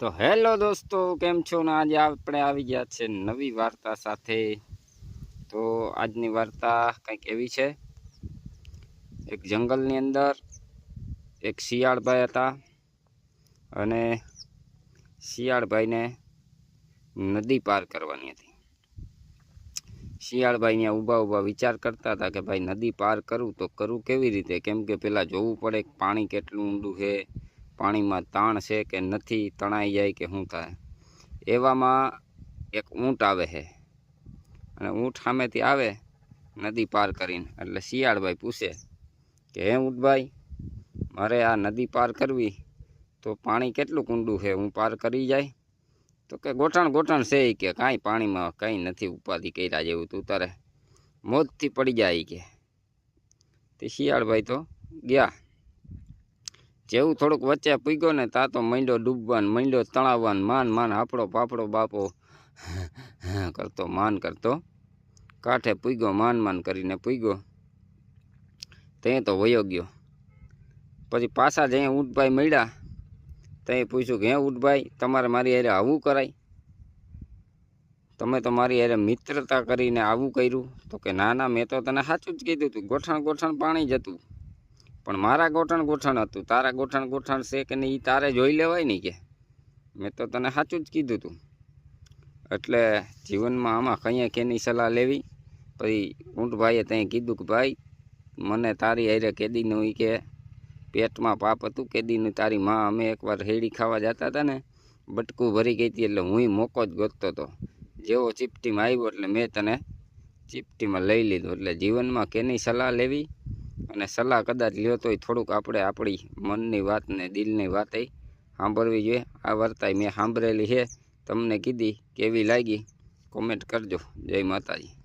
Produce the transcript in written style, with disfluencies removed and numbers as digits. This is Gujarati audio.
તો હેલો દોસ્તો, કેમ છો ને? આજે આપણે આવી ગયા છે નવી વાર્તા સાથે। તો આજની વાર્તા કંઈક એવી છે। એક જંગલની અંદર એક શિયાળભાઈ હતા અને શિયાળભાઈને નદી પાર કરવાની હતી। શિયાળભાઈ ત્યાં ઊભા વિચાર કરતા હતા કે ભાઈ નદી પાર કરું તો કરું કેવી રીતે, કેમ કે પેલા જોવું પડે કે પાણી કેટલું ઊંડું છે, પાણીમાં તાણ છે કે નથી, તણાઈ જાય કે શું થાય। એવામાં એક ઊંટ આવે છે અને ઊંટ સામેથી આવે નદી પાર કરીને, એટલે શિયાળભાઈ પૂછે કે હે ઊંટભાઈ, મારે આ નદી પાર કરવી તો પાણી કેટલું ઊંડું છે, હું પાર કરી જાય? તો કે ગોઠણ છે કે કાંઈ પાણીમાં કંઈ નથી ઉપાધિ કર્યા જેવું, તું તારે મોજથી પડી જાય કે। તે શિયાળભાઈ તો ગયા। જેવું થોડુંક વચ્ચે પૂગ્યો ને તા તો માંડ્યો ડૂબવાન, માંડ્યો તણાવવાન, માન હાપડો પાપડો બાપો કરતો કાંઠે પૂગ્યો, માન કરીને પૂગ્યો। તે તો વયો ગયો। પછી પાછા જઈ ઊંટભાઈ મળ્યા, તે પૂછ્યું કે હે ઊંટભાઈ, તમારે મારી હારે આવું કરાય? તમે તો મારી હારે મિત્રતા કરીને આવું કર્યું? તો કે ના, મેં તો તને સાચું જ કીધું હતું, ગોઠણ પાણી જ હતું, પણ મારા ગોઠણ હતું, તારા ગોઠણ છે કે નહીં એ તારે જોઈ લેવાય નહીં કે, મેં તો તને સાચું જ કીધું હતું। એટલે જીવનમાં આમાં કંઈ કેની સલાહ લેવી? પછી ઊંટભાઈએ ત્યાં કીધું કે ભાઈ, મને તારી હારે કેદીનું કે પેટમાં પાપ હતું, કેદીનું તારી માં, અમે એકવાર રેડી ખાવા જતા હતા ને, બટકું ભરી ગઈ હતી, એટલે હું મોકો જ ગોતતો હતો, જેવો ચીપટીમાં આવ્યો એટલે મેં તને ચીપટીમાં લઈ લીધો। એટલે જીવનમાં કેની સલાહ લેવી, અને સલાહ કદાચ લ્યો તોય થોડુંક આપણે આપણી મનની વાત ને દિલની વાત સાંભળવી જોઈએ। આ વાર્તા મેં સાંભળેલી છે, તમને કીધી, કેવી લાગી કોમેન્ટ કરજો। જય માતાજી।